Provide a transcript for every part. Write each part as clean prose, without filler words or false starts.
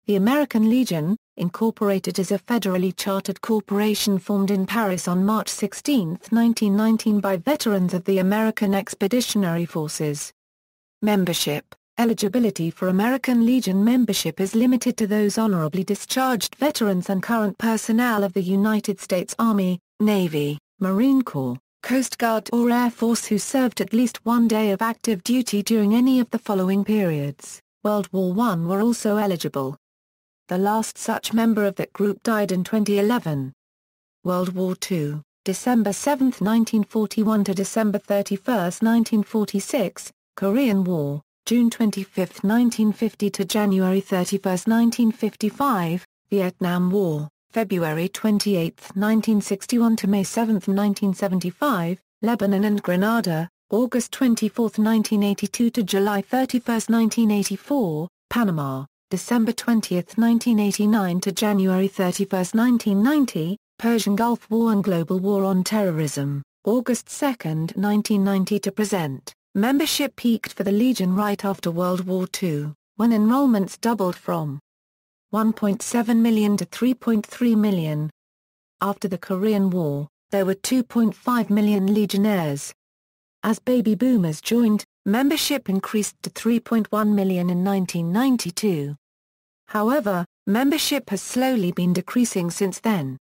The American Legion, Incorporated, is a federally chartered corporation formed in Paris on March 16, 1919 by veterans of the American Expeditionary Forces. Membership. Eligibility for American Legion membership is limited to those honorably discharged veterans and current personnel of the United States Army, Navy, Marine Corps, Coast Guard or Air Force who served at least one day of active duty during any of the following periods. World War I were also eligible. The last such member of that group died in 2011. World War II, December 7, 1941 to December 31, 1946, Korean War, June 25, 1950 to January 31, 1955, Vietnam War, February 28, 1961 to May 7, 1975, Lebanon and Grenada, August 24, 1982 to July 31, 1984, Panama, December 20, 1989 to January 31, 1990, Persian Gulf War and Global War on Terrorism, August 2, 1990 to present. Membership peaked for the Legion right after World War II, when enrollments doubled from 1.7 million to 3.3 million. After the Korean War, there were 2.5 million Legionnaires. As baby boomers joined, membership increased to 3.1 million in 1992. However, membership has slowly been decreasing since then.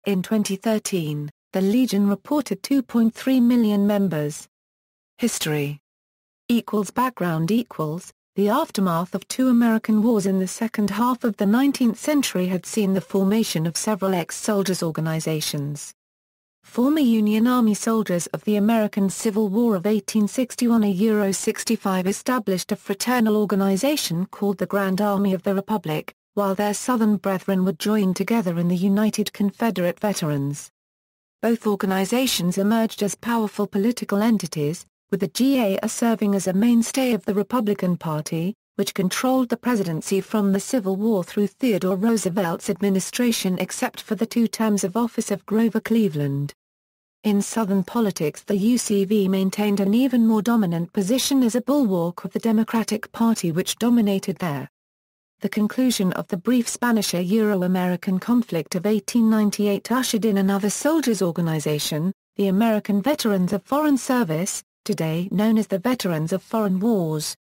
In 2013, the Legion reported 2.3 million members. History. Background. The aftermath of two American wars in the second half of the 19th century had seen the formation of several ex-soldiers' organizations. Former Union Army soldiers of the American Civil War of 1861–65 established a fraternal organization called the Grand Army of the Republic, while their Southern brethren were joined together in the United Confederate Veterans. Both organizations emerged as powerful political entities, with the GA serving as a mainstay of the Republican Party, which controlled the presidency from the Civil War through Theodore Roosevelt's administration except for the 2 terms of office of Grover Cleveland. In Southern politics, the UCV maintained an even more dominant position as a bulwark of the Democratic Party which dominated there. The conclusion of the brief Spanish-Euro-American conflict of 1898 ushered in another soldiers' organization, the American Veterans of Foreign Service, today known as the Veterans of Foreign Wars.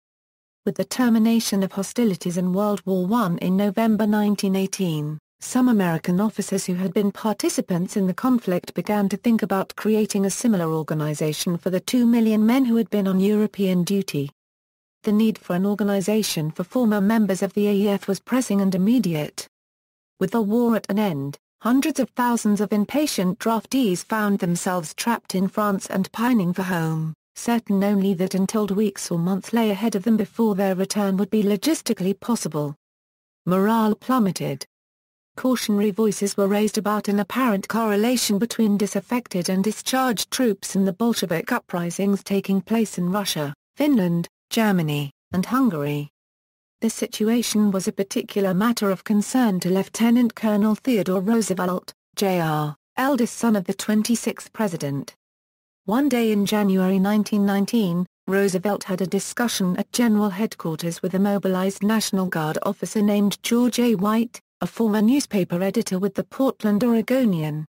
With the termination of hostilities in World War I in November 1918, some American officers who had been participants in the conflict began to think about creating a similar organization for the 2 million men who had been on European duty. The need for an organization for former members of the AEF was pressing and immediate. With the war at an end, hundreds of thousands of impatient draftees found themselves trapped in France and pining for home, certain only that until weeks or months lay ahead of them before their return would be logistically possible. Morale plummeted. Cautionary voices were raised about an apparent correlation between disaffected and discharged troops and the Bolshevik uprisings taking place in Russia, Finland, Germany, and Hungary. This situation was a particular matter of concern to Lieutenant Colonel Theodore Roosevelt, Jr., eldest son of the 26th President. One day in January 1919, Roosevelt had a discussion at General Headquarters with a mobilized National Guard officer named George A. White, a former newspaper editor with the Portland Oregonian.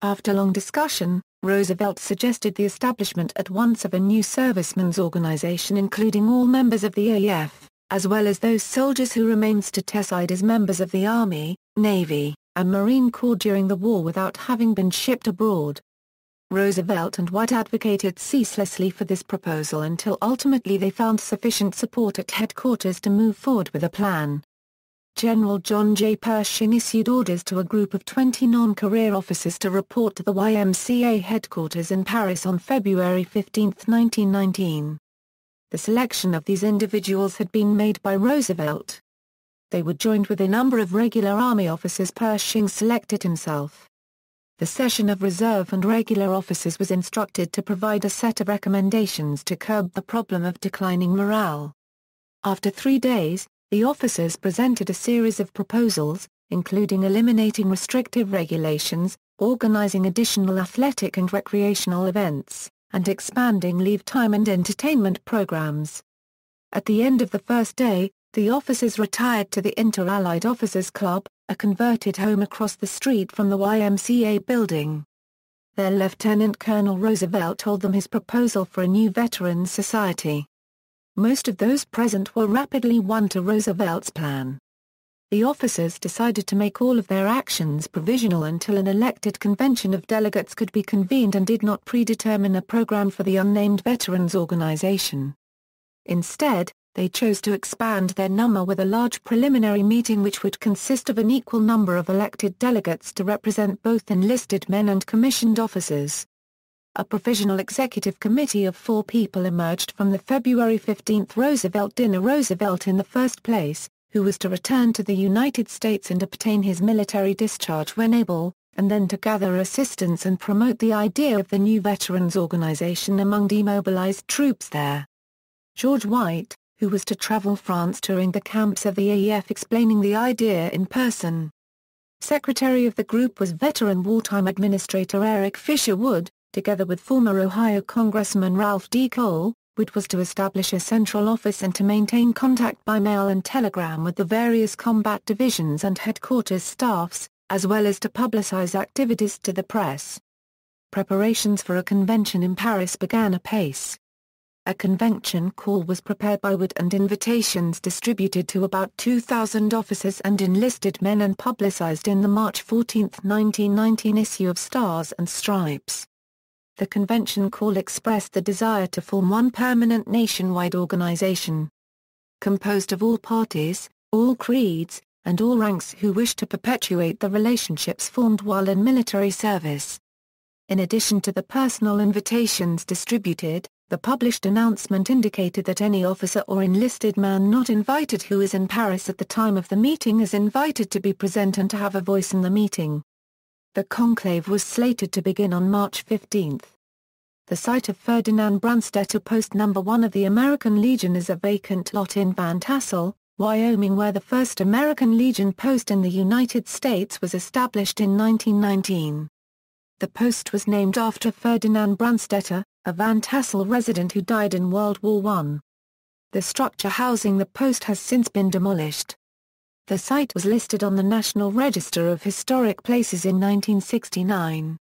After long discussion, Roosevelt suggested the establishment at once of a new servicemen's organization including all members of the AEF, as well as those soldiers who remained stateside as members of the Army, Navy, and Marine Corps during the war without having been shipped abroad. Roosevelt and White advocated ceaselessly for this proposal until ultimately they found sufficient support at headquarters to move forward with a plan. General John J. Pershing issued orders to a group of 20 non-career officers to report to the YMCA headquarters in Paris on February 15, 1919. The selection of these individuals had been made by Roosevelt. They were joined with a number of regular Army officers Pershing selected himself. The session of reserve and regular officers was instructed to provide a set of recommendations to curb the problem of declining morale. After 3 days, the officers presented a series of proposals, including eliminating restrictive regulations, organizing additional athletic and recreational events, and expanding leave time and entertainment programs. At the end of the first day, The officers retired to the Inter-Allied Officers Club, a converted home across the street from the YMCA building. Their Lieutenant Colonel Roosevelt told them his proposal for a new Veterans Society. Most of those present were rapidly won to Roosevelt's plan. The officers decided to make all of their actions provisional until an elected convention of delegates could be convened and did not predetermine a program for the unnamed Veterans Organization. Instead, they chose to expand their number with a large preliminary meeting which would consist of an equal number of elected delegates to represent both enlisted men and commissioned officers. A provisional executive committee of 4 people emerged from the February 15 Roosevelt dinner. Roosevelt in the first place, who was to return to the United States and obtain his military discharge when able, and then to gather assistance and promote the idea of the new Veterans Organization among demobilized troops there. George White, who was to travel France touring the camps of the AEF explaining the idea in person. Secretary of the group was veteran wartime administrator Eric Fisher Wood, together with former Ohio Congressman Ralph D. Cole. Wood was to establish a central office and to maintain contact by mail and telegram with the various combat divisions and headquarters staffs, as well as to publicize activities to the press. Preparations for a convention in Paris began apace. A convention call was prepared by Wood and invitations distributed to about 2,000 officers and enlisted men and publicized in the March 14, 1919 issue of Stars and Stripes. The convention call expressed the desire to form one permanent nationwide organization, composed of all parties, all creeds, and all ranks who wished to perpetuate the relationships formed while in military service. In addition to the personal invitations distributed, the published announcement indicated that any officer or enlisted man not invited who is in Paris at the time of the meeting is invited to be present and to have a voice in the meeting. The conclave was slated to begin on March 15. The site of Ferdinand Brandstetter Post No. 1 of the American Legion is a vacant lot in Van Tassel, Wyoming, where the first American Legion post in the United States was established in 1919. The post was named after Ferdinand Brandstetter, a Van Tassel resident who died in World War I. The structure housing the post has since been demolished. The site was listed on the National Register of Historic Places in 1969.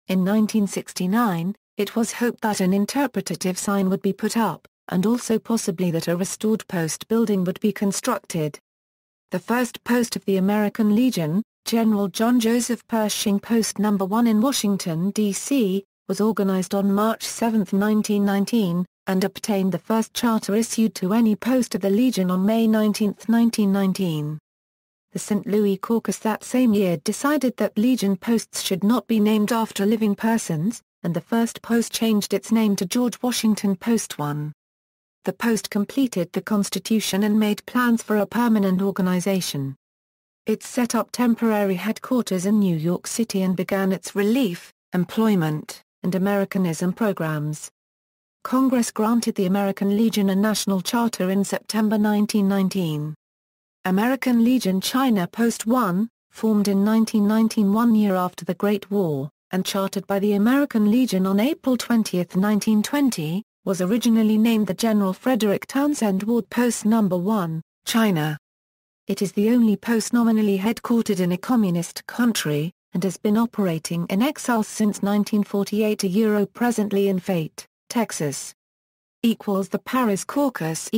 In 1969, it was hoped that an interpretative sign would be put up, and also possibly that a restored post building would be constructed. The first post of the American Legion, General John Joseph Pershing Post No. 1 in Washington, D.C., was organized on March 7, 1919, and obtained the first charter issued to any post of the Legion on May 19, 1919. The St. Louis Caucus that same year decided that Legion posts should not be named after living persons, and the first post changed its name to George Washington Post 1. The post completed the Constitution and made plans for a permanent organization. It set up temporary headquarters in New York City and began its relief, employment, and Americanism programs. Congress granted the American Legion a national charter in September 1919. American Legion China Post 1, formed in 1919, 1 year after the Great War, and chartered by the American Legion on April 20, 1920, was originally named the General Frederick Townsend Ward Post No. 1, China. It is the only post nominally headquartered in a communist country, and has been operating in exile since 1948. Presently in Fate, Texas. The Paris Caucus .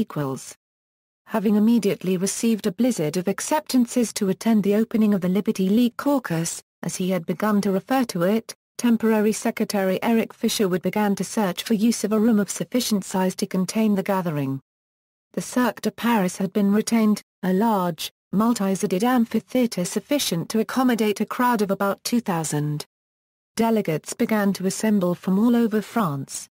Having immediately received a blizzard of acceptances to attend the opening of the Liberty League Caucus, as he had begun to refer to it, temporary Secretary Eric Fisher Wood began to search for use of a room of sufficient size to contain the gathering. The Cirque de Paris had been retained, a large, multi-sided amphitheatre sufficient to accommodate a crowd of about 2,000. Delegates began to assemble from all over France.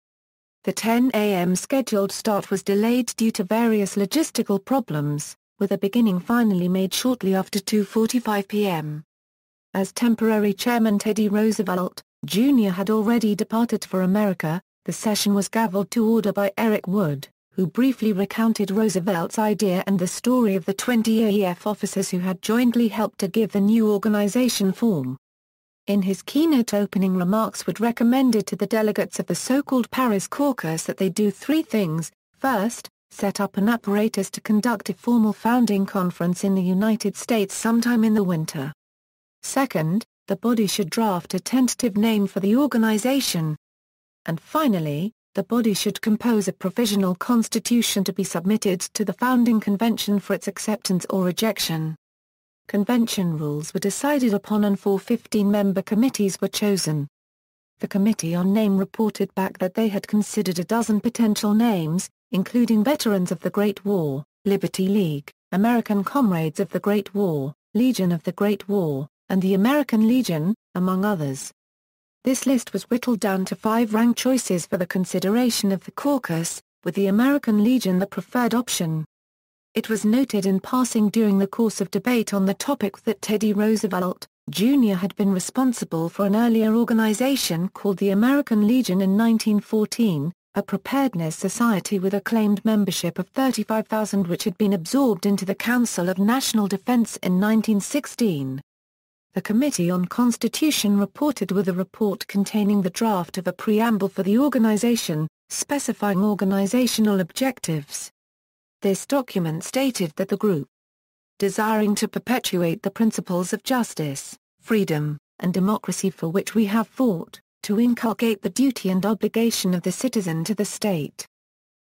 The 10 a.m. scheduled start was delayed due to various logistical problems, with a beginning finally made shortly after 2:45 p.m. As temporary chairman Teddy Roosevelt, Jr. had already departed for America, the session was gavelled to order by Eric Wood, who briefly recounted Roosevelt's idea and the story of the 20 AEF officers who had jointly helped to give the new organization form. In his keynote opening remarks, Wood recommended to the delegates of the so-called Paris Caucus that they do 3 things: first, set up an apparatus to conduct a formal founding conference in the United States sometime in the winter. Second, the body should draft a tentative name for the organization. And finally, the body should compose a provisional constitution to be submitted to the founding convention for its acceptance or rejection. Convention rules were decided upon and 4 15-member committees were chosen. The Committee on Name reported back that they had considered a dozen potential names, including Veterans of the Great War, Liberty League, American Comrades of the Great War, Legion of the Great War, and the American Legion, among others. This list was whittled down to 5 rank choices for the consideration of the caucus, with the American Legion the preferred option. It was noted in passing during the course of debate on the topic that Teddy Roosevelt, Jr. had been responsible for an earlier organization called the American Legion in 1914, a preparedness society with a claimed membership of 35,000 which had been absorbed into the Council of National Defense in 1916. The Committee on Constitution reported with a report containing the draft of a preamble for the organization, specifying organizational objectives. This document stated that the group, desiring to perpetuate the principles of justice, freedom, and democracy for which we have fought, to inculcate the duty and obligation of the citizen to the state,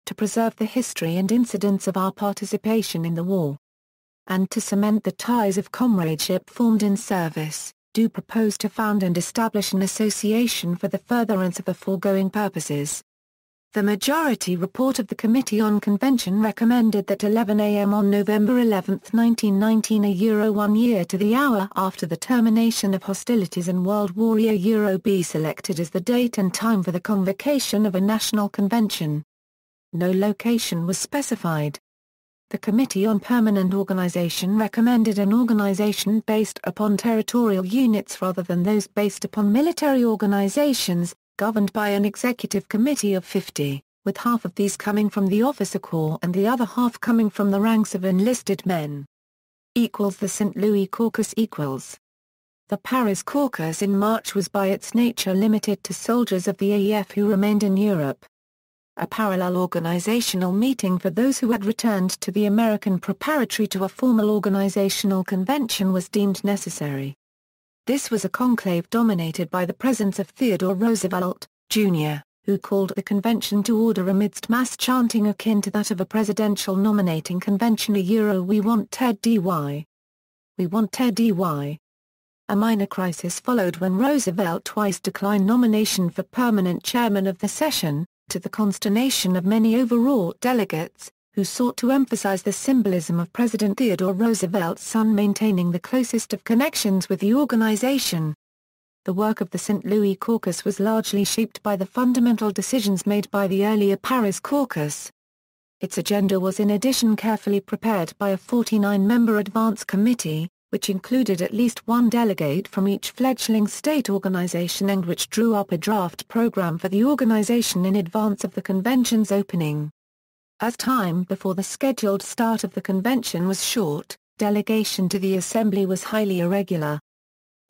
to preserve the history and incidents of our participation in the war, and to cement the ties of comradeship formed in service, do propose to found and establish an association for the furtherance of the foregoing purposes. The majority report of the Committee on Convention recommended that 11 a.m. on November 11, 1919 1 year to the hour after the termination of hostilities in World War II be selected as the date and time for the convocation of a national convention. No location was specified. The Committee on Permanent Organization recommended an organization based upon territorial units rather than those based upon military organizations, governed by an executive committee of 50, with half of these coming from the officer corps and the other half coming from the ranks of enlisted men. The St. Louis Caucus. The Paris Caucus in March was by its nature limited to soldiers of the AEF who remained in Europe. A parallel organizational meeting for those who had returned to the American preparatory to a formal organizational convention was deemed necessary. This was a conclave dominated by the presence of Theodore Roosevelt, Jr., who called the convention to order amidst mass chanting akin to that of a presidential nominating convention. We want Ted D.Y. We want Ted D.Y. A minor crisis followed when Roosevelt twice declined nomination for permanent chairman of the session, to the consternation of many overwrought delegates, who sought to emphasize the symbolism of President Theodore Roosevelt's son maintaining the closest of connections with the organization. The work of the St. Louis Caucus was largely shaped by the fundamental decisions made by the earlier Paris Caucus. Its agenda was in addition carefully prepared by a 49-member advance committee, which included at least one delegate from each fledgling state organization and which drew up a draft program for the organization in advance of the convention's opening. As time before the scheduled start of the convention was short, delegation to the assembly was highly irregular.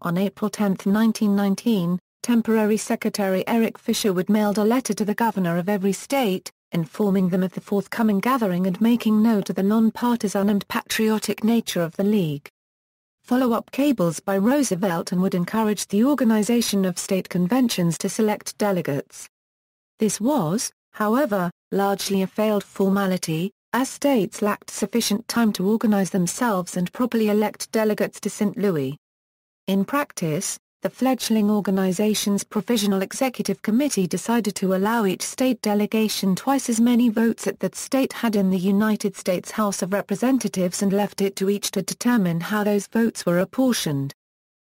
On April 10, 1919, temporary Secretary Eric Fisher mailed a letter to the governor of every state, informing them of the forthcoming gathering and making note of the non-partisan and patriotic nature of the League. Follow-up cables by Roosevelt and Wood encouraged the organization of state conventions to select delegates. This was, however, largely a failed formality, as states lacked sufficient time to organize themselves and properly elect delegates to St. Louis. In practice, the fledgling organization's Provisional Executive Committee decided to allow each state delegation twice as many votes as that state had in the United States House of Representatives and left it to each to determine how those votes were apportioned.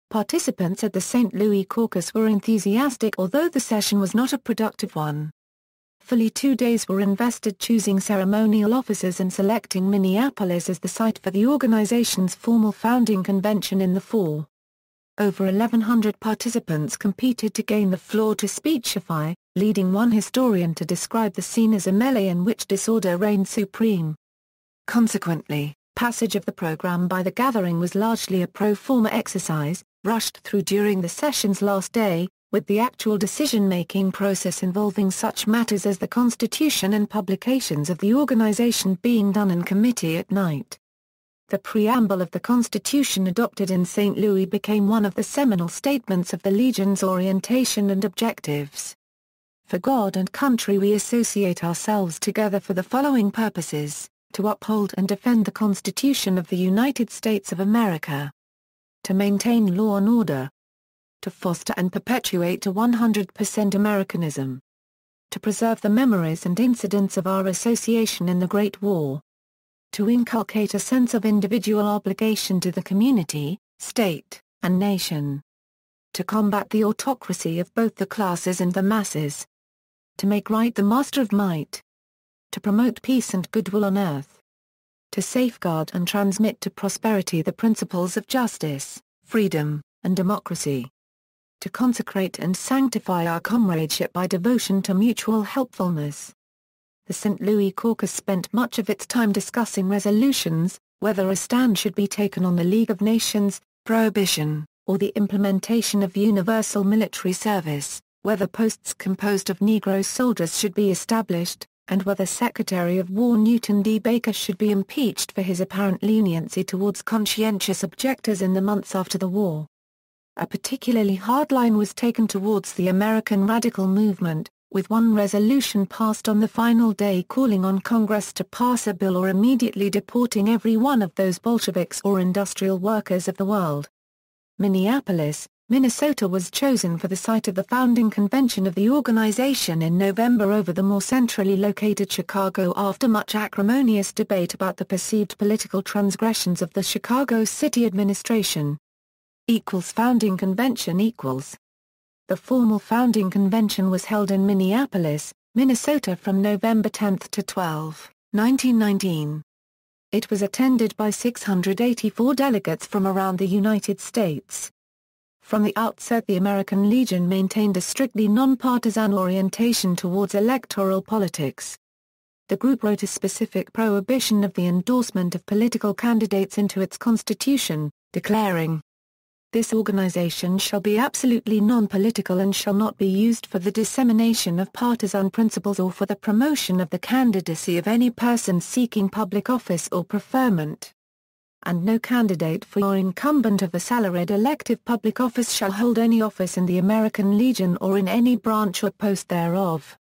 Participants at the St. Louis Caucus were enthusiastic although the session was not a productive one. Fully 2 days were invested choosing ceremonial officers and selecting Minneapolis as the site for the organization's formal founding convention in the fall. Over 1,100 participants competed to gain the floor to speechify, leading one historian to describe the scene as a melee in which disorder reigned supreme. Consequently, passage of the program by the gathering was largely a pro forma exercise, rushed through during the session's last day, with the actual decision-making process involving such matters as the constitution and publications of the organization being done in committee at night. The preamble of the Constitution adopted in St. Louis became one of the seminal statements of the Legion's orientation and objectives. For God and country we associate ourselves together for the following purposes: to uphold and defend the Constitution of the United States of America, to maintain law and order, to foster and perpetuate a 100% Americanism, to preserve the memories and incidents of our association in the Great War, to inculcate a sense of individual obligation to the community, state, and nation, to combat the autocracy of both the classes and the masses, to make right the master of might, to promote peace and goodwill on earth, to safeguard and transmit to prosperity the principles of justice, freedom, and democracy, to consecrate and sanctify our comradeship by devotion to mutual helpfulness. The St. Louis Caucus spent much of its time discussing resolutions, whether a stand should be taken on the League of Nations, prohibition, or the implementation of universal military service, whether posts composed of Negro soldiers should be established, and whether Secretary of War Newton D. Baker should be impeached for his apparent leniency towards conscientious objectors in the months after the war. A particularly hard line was taken towards the American radical movement, with one resolution passed on the final day calling on Congress to pass a bill or immediately deporting every one of those Bolsheviks or industrial workers of the world. Minneapolis, Minnesota was chosen for the site of the founding convention of the organization in November over the more centrally located Chicago after much acrimonious debate about the perceived political transgressions of the Chicago city administration. Founding convention. The formal founding convention was held in Minneapolis, Minnesota from November 10 to 12, 1919. It was attended by 684 delegates from around the United States. From the outset the American Legion maintained a strictly nonpartisan orientation towards electoral politics. The group wrote a specific prohibition of the endorsement of political candidates into its constitution, declaring, "This organization shall be absolutely non-political and shall not be used for the dissemination of partisan principles or for the promotion of the candidacy of any person seeking public office or preferment. And no candidate for or incumbent of a salaried elective public office shall hold any office in the American Legion or in any branch or post thereof."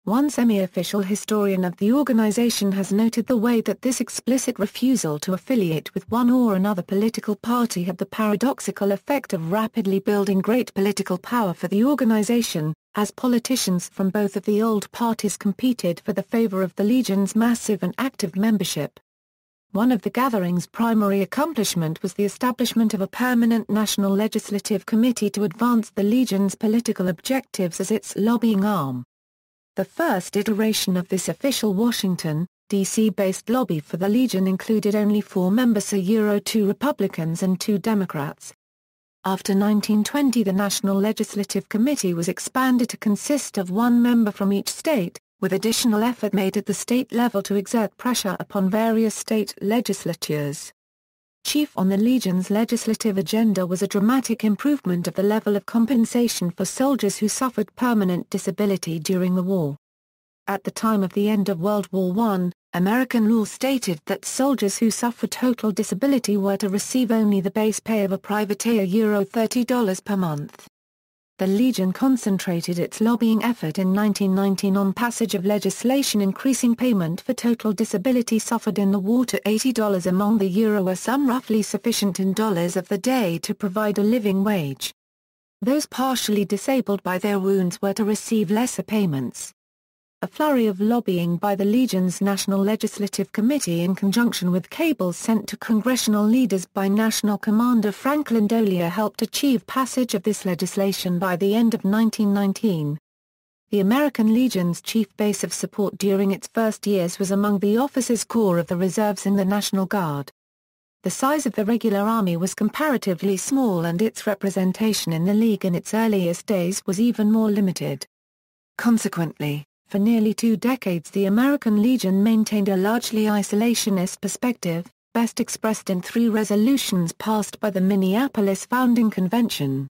One semi-official historian of the organization has noted the way that this explicit refusal to affiliate with one or another political party had the paradoxical effect of rapidly building great political power for the organization, as politicians from both of the old parties competed for the favor of the Legion's massive and active membership. One of the gathering's primary accomplishment was the establishment of a permanent National Legislative Committee to advance the Legion's political objectives as its lobbying arm. The first iteration of this official Washington, D.C.-based lobby for the Legion included only 4 members, 2 Republicans and 2 Democrats. After 1920 the National Legislative Committee was expanded to consist of 1 member from each state, with additional effort made at the state level to exert pressure upon various state legislatures. Chief on the Legion's legislative agenda was a dramatic improvement of the level of compensation for soldiers who suffered permanent disability during the war. At the time of the end of World War I, American law stated that soldiers who suffered total disability were to receive only the base pay of a privateer, $30 per month. The Legion concentrated its lobbying effort in 1919 on passage of legislation increasing payment for total disability suffered in the war to $80 among the euro, a sum roughly sufficient in dollars of the day to provide a living wage. Those partially disabled by their wounds were to receive lesser payments. A flurry of lobbying by the Legion's National Legislative Committee in conjunction with cables sent to congressional leaders by National Commander Franklin Dolia helped achieve passage of this legislation by the end of 1919. The American Legion's chief base of support during its first years was among the officers' corps of the reserves in the National Guard. The size of the regular army was comparatively small and its representation in the League in its earliest days was even more limited. Consequently, for nearly 2 decades the American Legion maintained a largely isolationist perspective, best expressed in 3 resolutions passed by the Minneapolis Founding Convention.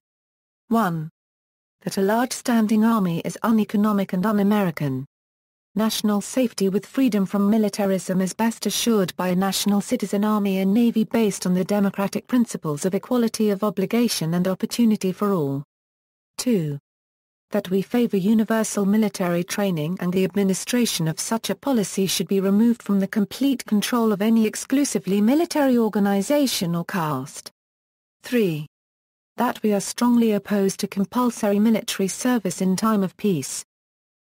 1. that a large standing army is uneconomic and un-American. National safety with freedom from militarism is best assured by a national citizen army and navy based on the democratic principles of equality of obligation and opportunity for all. 2. That we favor universal military training and the administration of such a policy should be removed from the complete control of any exclusively military organization or caste. 3. That we are strongly opposed to compulsory military service in time of peace.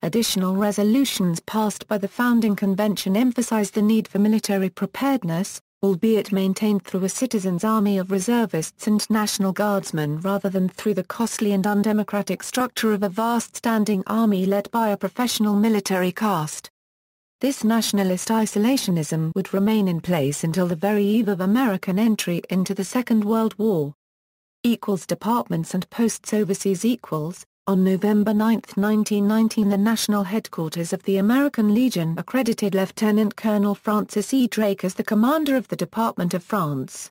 Additional resolutions passed by the Founding Convention emphasize the need for military preparedness, albeit maintained through a citizens' army of reservists and National Guardsmen rather than through the costly and undemocratic structure of a vast standing army led by a professional military caste. This nationalist isolationism would remain in place until the very eve of American entry into the Second World War. Departments and posts overseas equals. On November 9, 1919, the national headquarters of the American Legion accredited Lieutenant Colonel Francis E. Drake as the commander of the Department of France.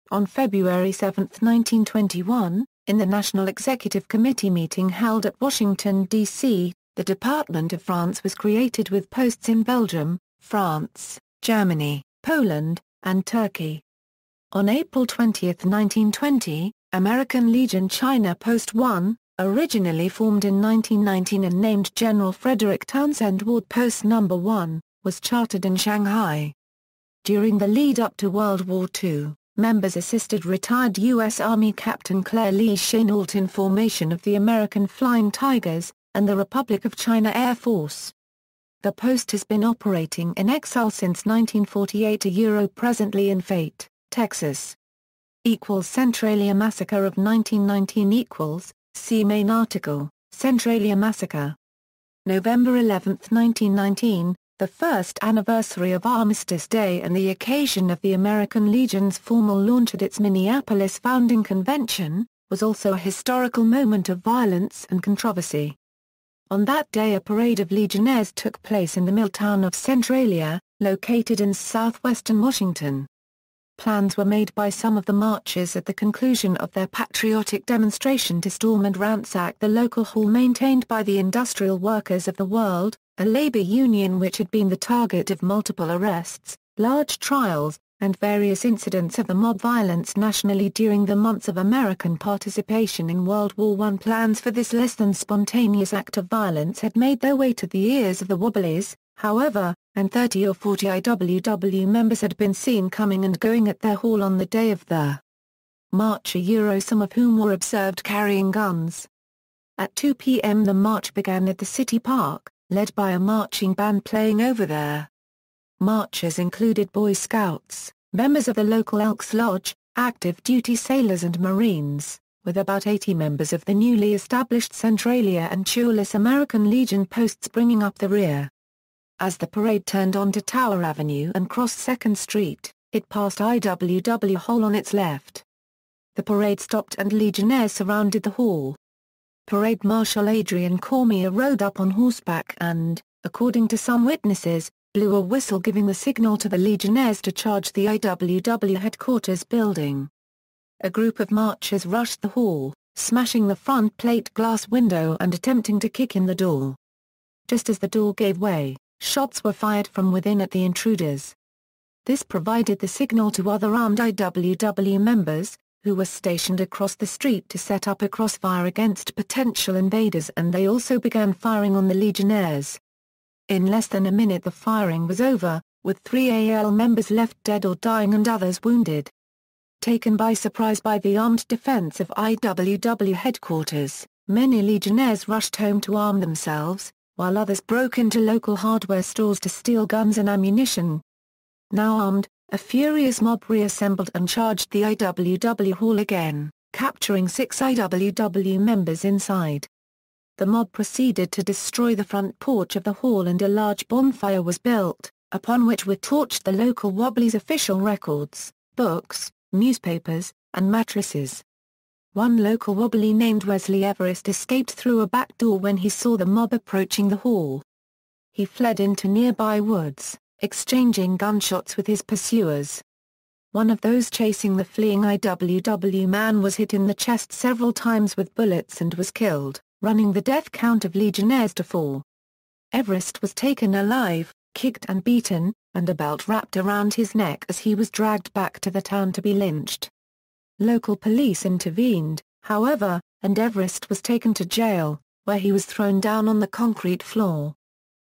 On February 7, 1921, in the National Executive Committee meeting held at Washington, D.C., the Department of France was created with posts in Belgium, France, Germany, Poland, and Turkey. On April 20, 1920, American Legion China Post 1, originally formed in 1919 and named General Frederick Townsend Ward Post No. 1, was chartered in Shanghai. During the lead-up to World War II, members assisted retired U.S. Army Captain Claire Lee Chennault in formation of the American Flying Tigers, and the Republic of China Air Force. The post has been operating in exile since 1948. Presently in Fate, Texas. Centralia Massacre of 1919 See main article, Centralia Massacre. November 11, 1919, the first anniversary of Armistice Day and the occasion of the American Legion's formal launch at its Minneapolis Founding Convention, was also a historical moment of violence and controversy. On that day a parade of Legionnaires took place in the mill town of Centralia, located in southwestern Washington. Plans were made by some of the marchers at the conclusion of their patriotic demonstration to storm and ransack the local hall maintained by the Industrial Workers of the World, a labor union which had been the target of multiple arrests, large trials, and various incidents of the mob violence nationally during the months of American participation in World War I. Plans for this less than spontaneous act of violence had made their way to the ears of the Wobblies, however, and 30 or 40 IWW members had been seen coming and going at their hall on the day of the march, some of whom were observed carrying guns. At 2 p.m. the march began at the City Park, led by a marching band playing over there. Marchers included Boy Scouts, members of the local Elks Lodge, active duty sailors and Marines, with about 80 members of the newly established Centralia and Chewless American Legion posts bringing up the rear. As the parade turned onto Tower Avenue and crossed 2nd Street, it passed IWW Hall on its left. The parade stopped and Legionnaires surrounded the hall. Parade Marshal Adrian Cormier rode up on horseback and, according to some witnesses, blew a whistle giving the signal to the Legionnaires to charge the IWW headquarters building. A group of marchers rushed the hall, smashing the front plate glass window and attempting to kick in the door. Just as the door gave way, shots were fired from within at the intruders. This provided the signal to other armed IWW members, who were stationed across the street to set up a crossfire against potential invaders, and they also began firing on the Legionnaires. In less than a minute the firing was over, with 3 AL members left dead or dying and others wounded. Taken by surprise by the armed defense of IWW headquarters, many Legionnaires rushed home to arm themselves, while others broke into local hardware stores to steal guns and ammunition. Now armed, a furious mob reassembled and charged the IWW hall again, capturing 6 IWW members inside. The mob proceeded to destroy the front porch of the hall and a large bonfire was built, upon which were torched the local Wobblies' official records, books, newspapers, and mattresses. One local Wobbly named Wesley Everest escaped through a back door when he saw the mob approaching the hall. He fled into nearby woods, exchanging gunshots with his pursuers. One of those chasing the fleeing IWW man was hit in the chest several times with bullets and was killed, running the death count of Legionnaires to 4. Everest was taken alive, kicked and beaten, and a belt wrapped around his neck as he was dragged back to the town to be lynched. Local police intervened, however, and Everest was taken to jail, where he was thrown down on the concrete floor.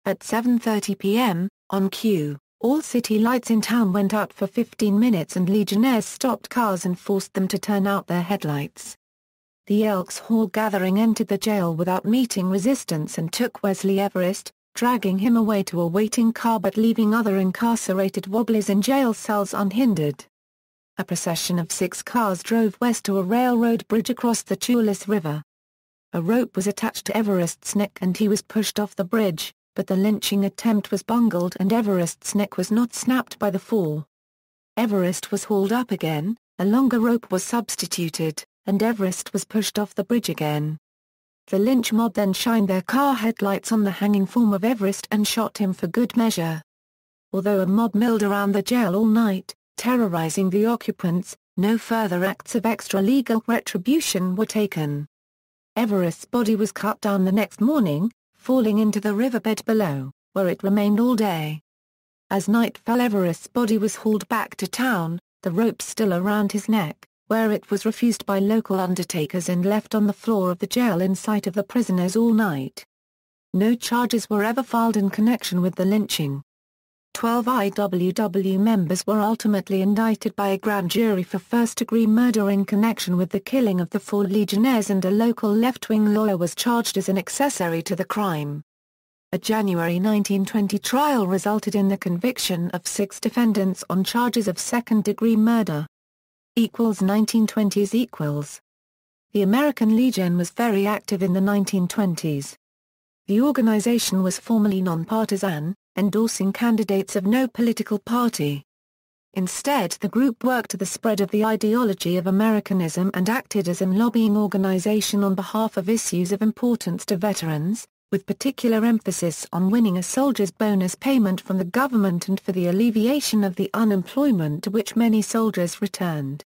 At 7:30 p.m., on cue, all city lights in town went out for 15 minutes and Legionnaires stopped cars and forced them to turn out their headlights. The Elks Hall gathering entered the jail without meeting resistance and took Wesley Everest, dragging him away to a waiting car but leaving other incarcerated wobblers in jail cells unhindered. A procession of 6 cars drove west to a railroad bridge across the Tualis River. A rope was attached to Everest's neck and he was pushed off the bridge, but the lynching attempt was bungled and Everest's neck was not snapped by the fall. Everest was hauled up again, a longer rope was substituted, and Everest was pushed off the bridge again. The lynch mob then shined their car headlights on the hanging form of Everest and shot him for good measure. Although a mob milled around the jail all night, terrorizing the occupants, no further acts of extra-legal retribution were taken. Everest's body was cut down the next morning, falling into the riverbed below, where it remained all day. As night fell, Everest's body was hauled back to town, the rope still around his neck, where it was refused by local undertakers and left on the floor of the jail in sight of the prisoners all night. No charges were ever filed in connection with the lynching. 12 IWW members were ultimately indicted by a grand jury for first-degree murder in connection with the killing of the 4 Legionnaires, and a local left-wing lawyer was charged as an accessory to the crime. A January 1920 trial resulted in the conviction of 6 defendants on charges of second-degree murder. 1920s. The American Legion was very active in the 1920s. The organization was formally nonpartisan, endorsing candidates of no political party. Instead, the group worked to the spread of the ideology of Americanism and acted as an lobbying organization on behalf of issues of importance to veterans, with particular emphasis on winning a soldier's bonus payment from the government and for the alleviation of the unemployment to which many soldiers returned.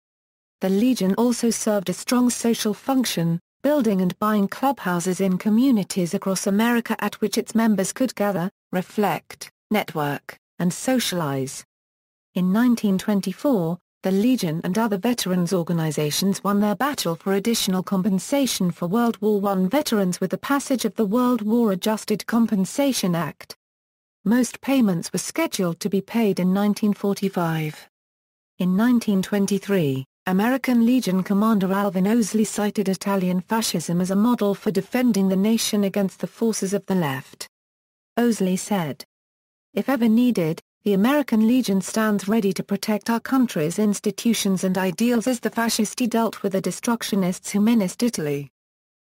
The Legion also served a strong social function, building and buying clubhouses in communities across America at which its members could gather, reflect, network, and socialize. In 1924, the Legion and other veterans organizations won their battle for additional compensation for World War I veterans with the passage of the World War Adjusted Compensation Act. Most payments were scheduled to be paid in 1945. In 1923, American Legion Commander Alvin Owsley cited Italian fascism as a model for defending the nation against the forces of the left. Owsley said, "If ever needed, the American Legion stands ready to protect our country's institutions and ideals as the fascisti dealt with the destructionists who menaced Italy.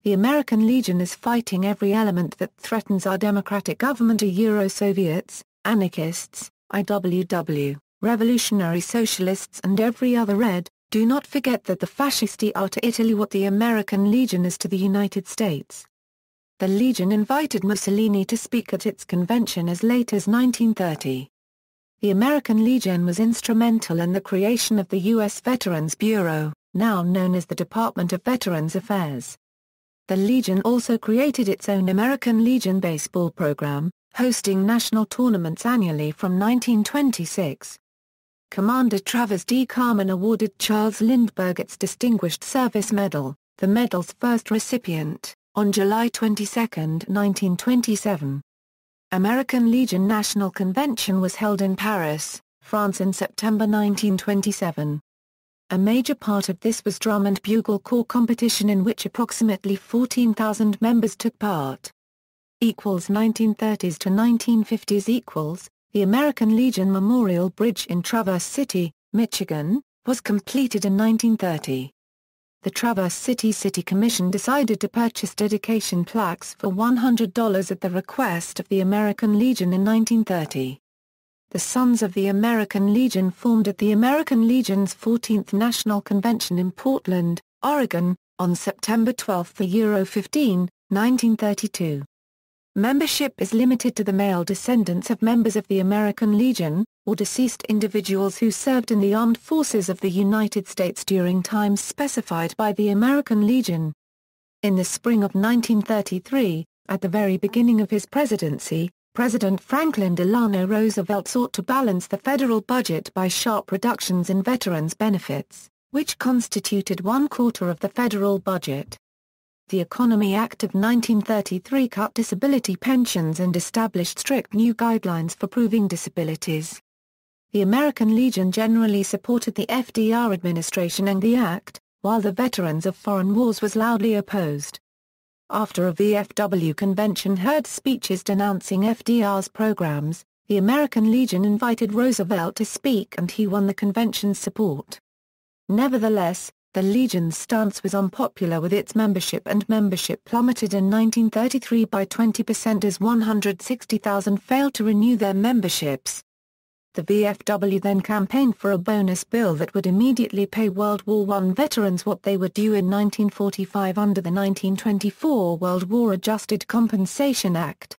The American Legion is fighting every element that threatens our democratic government, Euro-Soviets, anarchists, IWW, revolutionary socialists and every other red. Do not forget that the fascisti are to Italy what the American Legion is to the United States." The Legion invited Mussolini to speak at its convention as late as 1930. The American Legion was instrumental in the creation of the U.S. Veterans Bureau, now known as the Department of Veterans Affairs. The Legion also created its own American Legion baseball program, hosting national tournaments annually from 1926. Commander Travers D. Carman awarded Charles Lindbergh its Distinguished Service Medal, the medal's first recipient, on July 22, 1927. American Legion National Convention was held in Paris, France in September 1927. A major part of this was drum and bugle corps competition in which approximately 14,000 members took part. 1930s to 1950s. The American Legion Memorial Bridge in Traverse City, Michigan, was completed in 1930. The Traverse City City Commission decided to purchase dedication plaques for $100 at the request of the American Legion in 1930. The Sons of the American Legion formed at the American Legion's 14th National Convention in Portland, Oregon, on September 12 for Euro 15, 1932. membership is limited to the male descendants of members of the American Legion, or deceased individuals who served in the armed forces of the United States during times specified by the American Legion. In the spring of 1933, at the very beginning of his presidency, President Franklin Delano Roosevelt sought to balance the federal budget by sharp reductions in veterans' benefits, which constituted 1/4 of the federal budget. The Economy Act of 1933 cut disability pensions and established strict new guidelines for proving disabilities. The American Legion generally supported the FDR administration and the act, while the veterans of foreign wars was loudly opposed. After a VFW convention heard speeches denouncing FDR's programs, the American Legion invited Roosevelt to speak and he won the convention's support. Nevertheless, the Legion's stance was unpopular with its membership, and membership plummeted in 1933 by 20% as 160,000 failed to renew their memberships. The VFW then campaigned for a bonus bill that would immediately pay World War I veterans what they were due in 1945 under the 1924 World War Adjusted Compensation Act.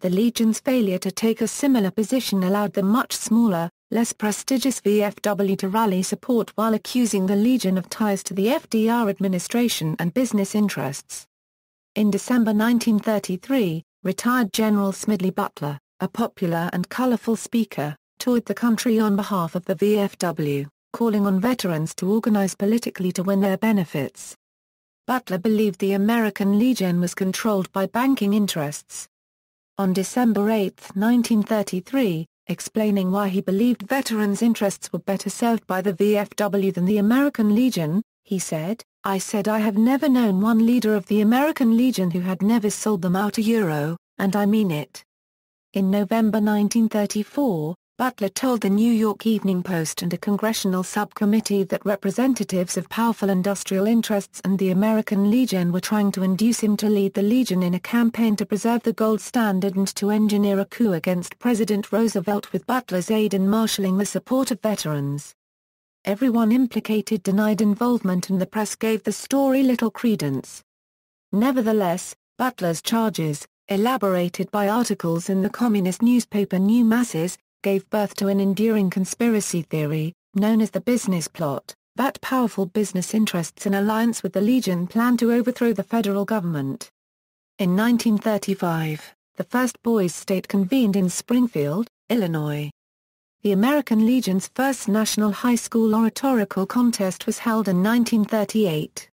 The Legion's failure to take a similar position allowed the much smaller, less prestigious VFW to rally support while accusing the Legion of ties to the FDR administration and business interests. In December 1933, retired General Smedley Butler, a popular and colorful speaker, toured the country on behalf of the VFW, calling on veterans to organize politically to win their benefits. Butler believed the American Legion was controlled by banking interests. On December 8, 1933, explaining why he believed veterans' interests were better served by the VFW than the American Legion, he said, I said I have never known one leader of the American Legion who had never sold them out €1, and I mean it. In November 1934, Butler told the New York Evening Post and a congressional subcommittee that representatives of powerful industrial interests and the American Legion were trying to induce him to lead the Legion in a campaign to preserve the gold standard and to engineer a coup against President Roosevelt with Butler's aid in marshalling the support of veterans. Everyone implicated denied involvement and the press gave the story little credence. Nevertheless, Butler's charges, elaborated by articles in the communist newspaper New Masses, gave birth to an enduring conspiracy theory, known as the business plot, that powerful business interests in alliance with the Legion planned to overthrow the federal government. In 1935, the first Boys State convened in Springfield, Illinois. The American Legion's first national high school oratorical contest was held in 1938.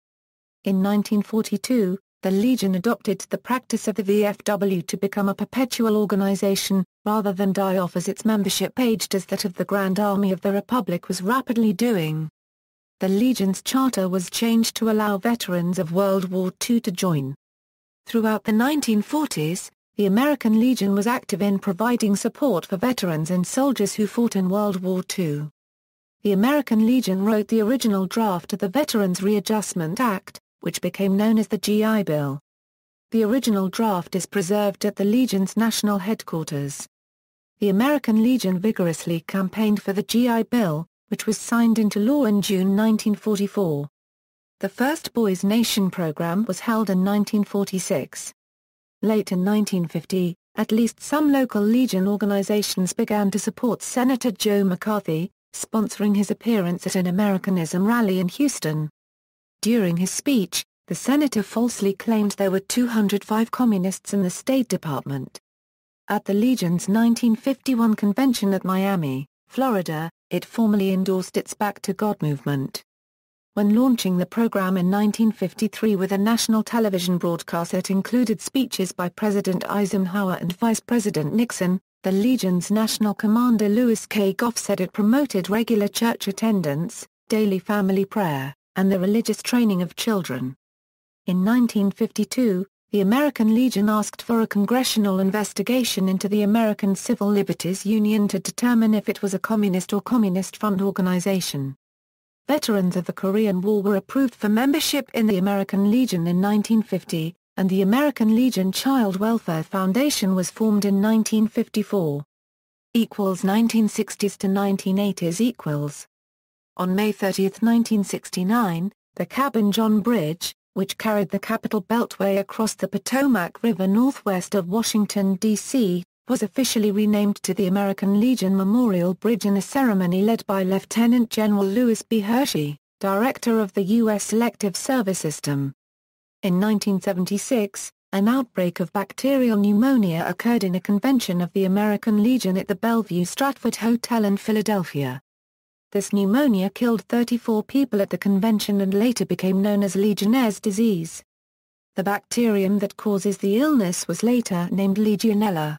In 1942, the Legion adopted the practice of the VFW to become a perpetual organization, rather than die off as its membership aged as that of the Grand Army of the Republic was rapidly doing. The Legion's charter was changed to allow veterans of World War II to join. Throughout the 1940s, the American Legion was active in providing support for veterans and soldiers who fought in World War II. The American Legion wrote the original draft of the Veterans Readjustment Act, which became known as the GI Bill. The original draft is preserved at the Legion's national headquarters. The American Legion vigorously campaigned for the GI Bill, which was signed into law in June 1944. The first Boys Nation program was held in 1946. Late in 1950, at least some local Legion organizations began to support Senator Joe McCarthy, sponsoring his appearance at an Americanism rally in Houston. During his speech, the senator falsely claimed there were 205 communists in the State Department. At the Legion's 1951 convention at Miami, Florida, it formally endorsed its Back to God movement. When launching the program in 1953 with a national television broadcast that included speeches by President Eisenhower and Vice President Nixon, the Legion's national commander Louis Caucus said it promoted regular church attendance, daily family prayer, and the religious training of children. In 1952, the American Legion asked for a congressional investigation into the American Civil Liberties Union to determine if it was a communist or Communist Front organization. Veterans of the Korean War were approved for membership in the American Legion in 1950, and the American Legion Child Welfare Foundation was formed in 1954. 1960s to 1980s. On May 30, 1969, the Cabin John Bridge, which carried the Capitol Beltway across the Potomac River northwest of Washington, D.C., was officially renamed to the American Legion Memorial Bridge in a ceremony led by Lieutenant General Louis B. Hershey, director of the U.S. Selective Service System. In 1976, an outbreak of bacterial pneumonia occurred in a convention of the American Legion at the Bellevue Stratford Hotel in Philadelphia. This pneumonia killed 34 people at the convention and later became known as Legionnaire's disease. The bacterium that causes the illness was later named Legionella.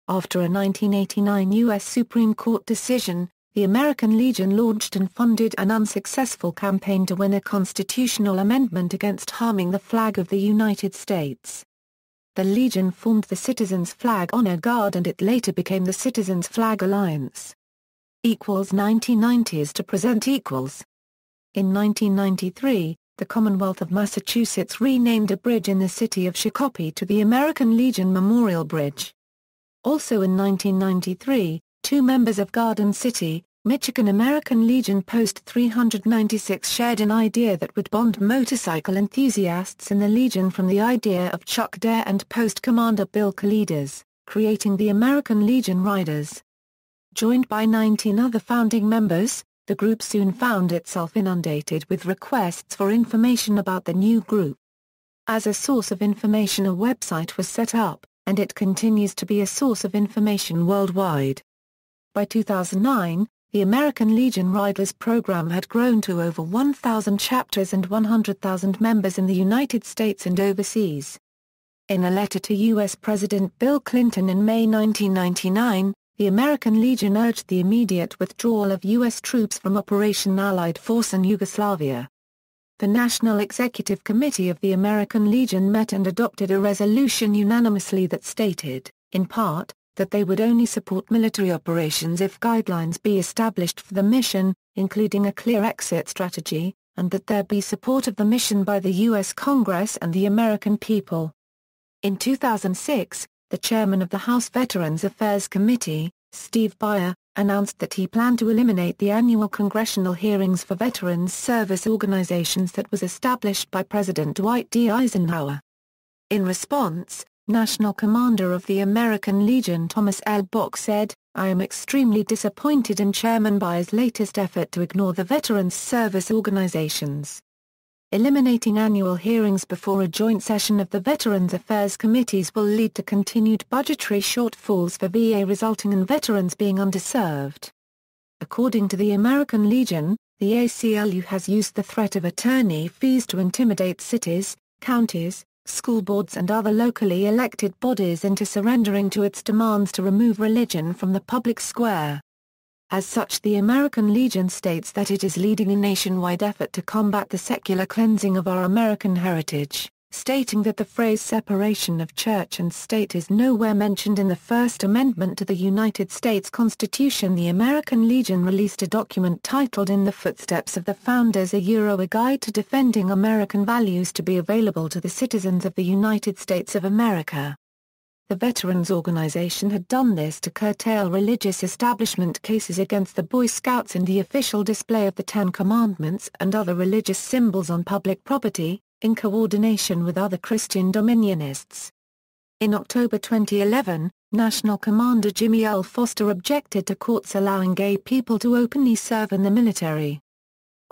After a 1989 U.S. Supreme Court decision, the American Legion launched and funded an unsuccessful campaign to win a constitutional amendment against harming the flag of the United States. The Legion formed the Citizens Flag Honor Guard and it later became the Citizens Flag Alliance. 1990s to present equals. In 1993, the Commonwealth of Massachusetts renamed a bridge in the city of Shakopee to the American Legion Memorial Bridge. Also in 1993, two members of Garden City, Michigan American Legion Post 396 shared an idea that would bond motorcycle enthusiasts in the Legion from the idea of Chuck Dare and Post Commander Bill Kalidas, creating the American Legion Riders. Joined by 19 other founding members, the group soon found itself inundated with requests for information about the new group. As a source of information, a website was set up, and it continues to be a source of information worldwide. By 2009, the American Legion Riders program had grown to over 1,000 chapters and 100,000 members in the United States and overseas. In a letter to U.S. President Bill Clinton in May 1999, the American Legion urged the immediate withdrawal of U.S. troops from Operation Allied Force in Yugoslavia. The National Executive Committee of the American Legion met and adopted a resolution unanimously that stated, in part, that they would only support military operations if guidelines be established for the mission, including a clear exit strategy, and that there be support of the mission by the U.S. Congress and the American people. In 2006, the chairman of the House Veterans Affairs Committee, Steve Beyer, announced that he planned to eliminate the annual congressional hearings for veterans service organizations that was established by President Dwight D. Eisenhower. In response, National Commander of the American Legion Thomas L. Bock said, "I am extremely disappointed in Chairman Beyer's latest effort to ignore the veterans service organizations. Eliminating annual hearings before a joint session of the Veterans Affairs Committees will lead to continued budgetary shortfalls for VA, resulting in veterans being underserved." According to the American Legion, the ACLU has used the threat of attorney fees to intimidate cities, counties, school boards and other locally elected bodies into surrendering to its demands to remove religion from the public square. As such, the American Legion states that it is leading a nationwide effort to combat the secular cleansing of our American heritage, stating that the phrase separation of church and state is nowhere mentioned in the First Amendment to the United States Constitution. The American Legion released a document titled In the Footsteps of the Founders, a Guide to Defending American Values, to be available to the citizens of the United States of America. The Veterans Organization had done this to curtail religious establishment cases against the Boy Scouts and the official display of the Ten Commandments and other religious symbols on public property, in coordination with other Christian dominionists. In October 2011, National Commander Jimmy L. Foster objected to courts allowing gay people to openly serve in the military.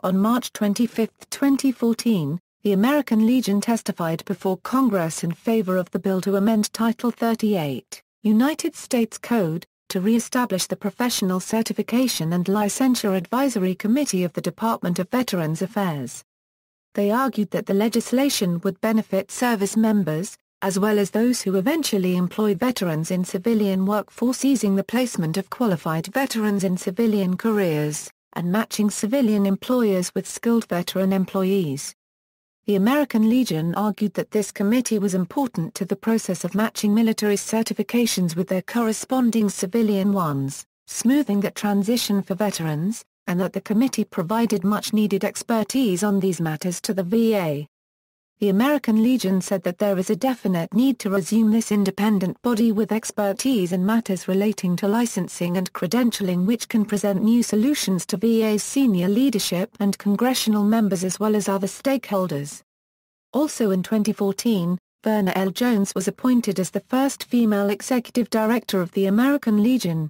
On March 25, 2014, the American Legion testified before Congress in favor of the bill to amend Title 38, United States Code, to re-establish the Professional Certification and Licensure Advisory Committee of the Department of Veterans Affairs. They argued that the legislation would benefit service members, as well as those who eventually employ veterans in civilian workforce, easing the placement of qualified veterans in civilian careers, and matching civilian employers with skilled veteran employees. The American Legion argued that this committee was important to the process of matching military certifications with their corresponding civilian ones, smoothing that transition for veterans, and that the committee provided much-needed expertise on these matters to the VA. The American Legion said that there is a definite need to resume this independent body with expertise in matters relating to licensing and credentialing, which can present new solutions to VA's senior leadership and congressional members as well as other stakeholders. Also in 2014, Verna L. Jones was appointed as the first female executive director of the American Legion.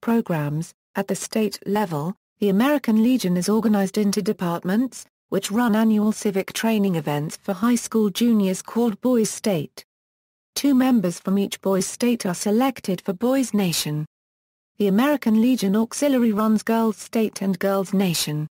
Programs. At the state level, the American Legion is organized into departments, which run annual civic training events for high school juniors called Boys State. 2 members from each Boys State are selected for Boys Nation. The American Legion Auxiliary runs Girls State and Girls Nation.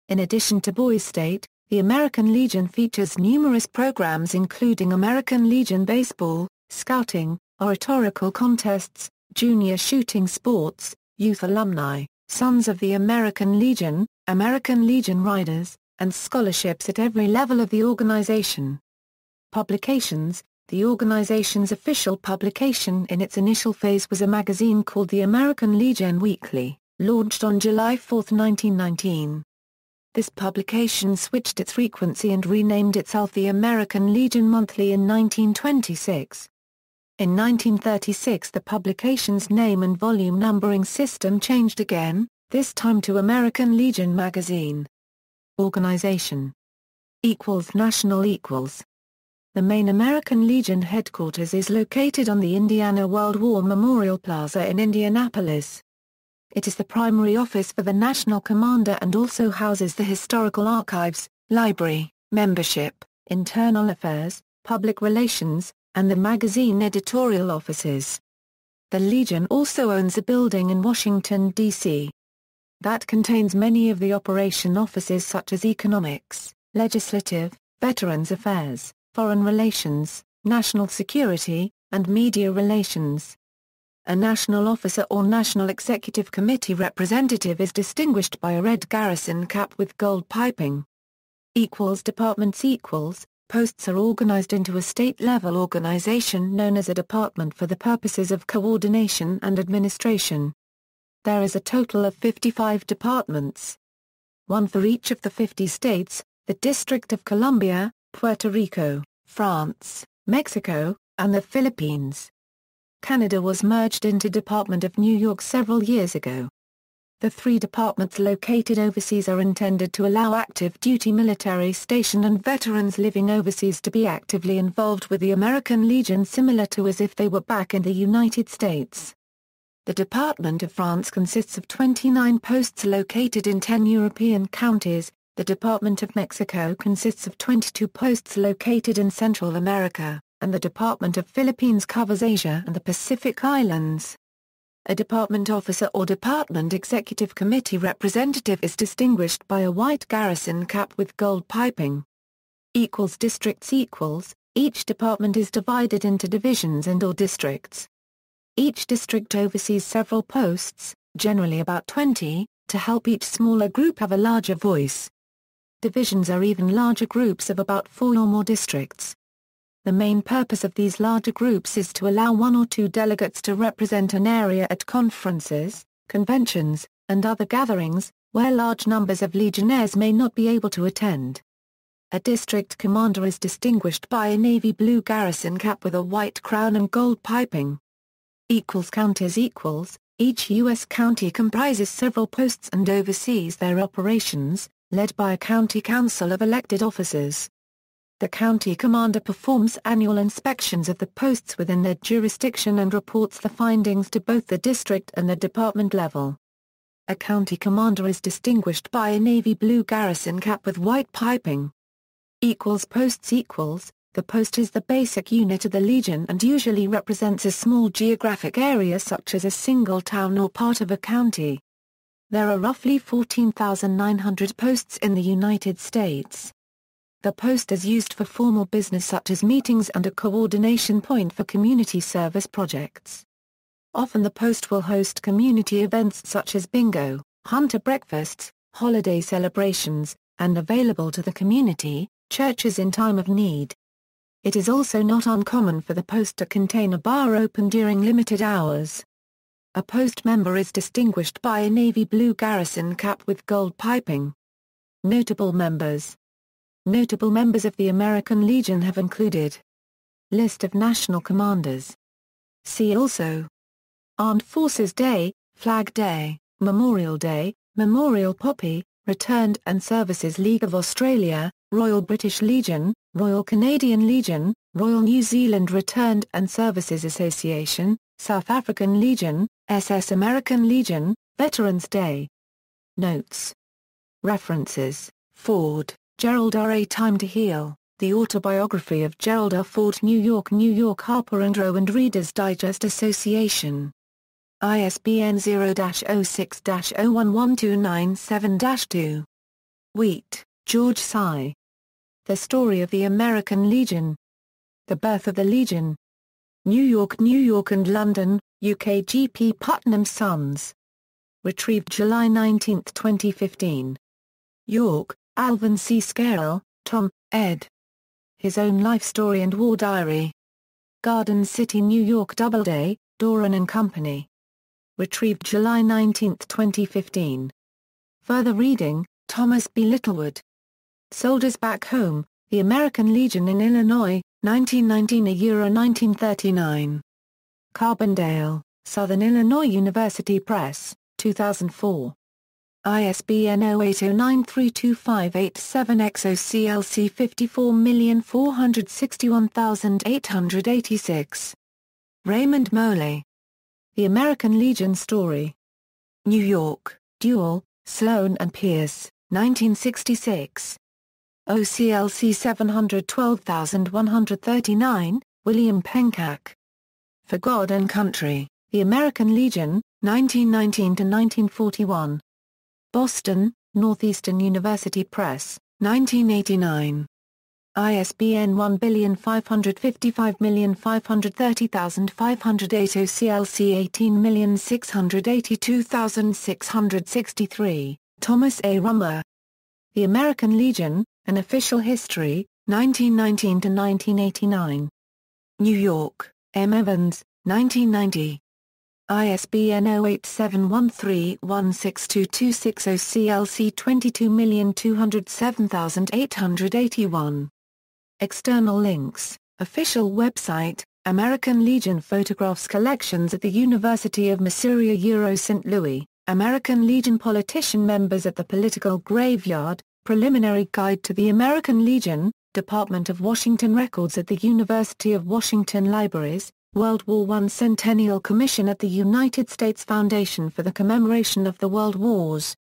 In addition to Boys State, the American Legion features numerous programs including American Legion Baseball, Scouting, Oratorical Contests, Junior Shooting Sports, Youth Alumni, Sons of the American Legion Riders, and scholarships at every level of the organization. Publications. The organization's official publication in its initial phase was a magazine called the American Legion Weekly, launched on July 4, 1919. This publication switched its frequency and renamed itself the American Legion Monthly in 1926. In 1936 the publication's name and volume numbering system changed again, this time to American Legion Magazine. Organization. National equals. The main American Legion headquarters is located on the Indiana World War Memorial Plaza in Indianapolis. It is the primary office for the National Commander and also houses the Historical Archives, Library, Membership, Internal Affairs, Public Relations, and the magazine editorial offices. The Legion also owns a building in Washington, D.C. that contains many of the operation offices such as Economics, Legislative, Veterans Affairs, Foreign Relations, National Security, and Media Relations. A national officer or National Executive Committee representative is distinguished by a red garrison cap with gold piping. Departments. Posts are organized into a state-level organization known as a department for the purposes of coordination and administration. There is a total of 55 departments. 1 for each of the 50 states, the District of Columbia, Puerto Rico, France, Mexico, and the Philippines. Canada was merged into Department of New York several years ago. The 3 departments located overseas are intended to allow active duty military stationed and veterans living overseas to be actively involved with the American Legion, similar to as if they were back in the United States. The Department of France consists of 29 posts located in 10 European counties. The Department of Mexico consists of 22 posts located in Central America, and the Department of Philippines covers Asia and the Pacific Islands. A department officer or department executive committee representative is distinguished by a white garrison cap with gold piping. Districts. Each department is divided into divisions and/or districts. Each district oversees several posts, generally about 20, to help each smaller group have a larger voice. Divisions are even larger groups of about 4 or more districts. The main purpose of these larger groups is to allow 1 or 2 delegates to represent an area at conferences, conventions, and other gatherings, where large numbers of legionnaires may not be able to attend. A district commander is distinguished by a navy blue garrison cap with a white crown and gold piping. Counties. Each U.S. county comprises several posts and oversees their operations, led by a county council of elected officers. The county commander performs annual inspections of the posts within their jurisdiction and reports the findings to both the district and the department level. A county commander is distinguished by a navy blue garrison cap with white piping. Posts. The post is the basic unit of the Legion and usually represents a small geographic area such as a single town or part of a county. There are roughly 14,900 posts in the United States. The post is used for formal business such as meetings and a coordination point for community service projects. Often the post will host community events such as bingo, hunter breakfasts, holiday celebrations, and available to the community, churches in time of need. It is also not uncommon for the post to contain a bar open during limited hours. A post member is distinguished by a navy blue garrison cap with gold piping. Notable members. Notable members of the American Legion have included: List of national commanders. See also: Armed Forces Day, Flag Day, Memorial Day, Memorial Poppy, Returned and Services League of Australia, Royal British Legion, Royal Canadian Legion, Royal New Zealand Returned and Services Association, South African Legion, SS American Legion, Veterans Day. Notes. References: Ford, Gerald R. A Time to Heal, The Autobiography of Gerald R. Ford, New York, Harper & Row and Reader's Digest Association. ISBN 0-06-011297-2. Wheat, George Sy. The Story of the American Legion. The Birth of the Legion. New York and London, UK G. P. Putnam Sons. Retrieved July 19, 2015. York, Alvin C. Scarrell, Tom, ed. His Own Life Story and War Diary. Garden City, New York Doubleday, Doran & Company. Retrieved July 19, 2015. Further reading, Thomas B. Littlewood. Soldiers Back Home, The American Legion in Illinois, 1919–1939. Carbondale, Southern Illinois University Press, 2004. ISBN 0809325887X OCLC 54461886. Raymond Moley. The American Legion Story. New York, Duell, Sloan and Pierce, 1966. OCLC 712139, William Pencack. For God and Country, The American Legion, 1919–1941. Boston, Northeastern University Press, 1989. ISBN 1555530508 OCLC 18682663, Thomas A. Rummer. The American Legion, An Official History, 1919–1989. New York, M. Evans, 1990. ISBN 0871316226 OCLC 22207881. External links, official website, American Legion photographs collections at the University of Missouri St. Louis, American Legion politician members at the political graveyard, preliminary guide to the American Legion, Department of Washington records at the University of Washington Libraries, World War I Centennial Commission at the United States Foundation for the Commemoration of the World Wars,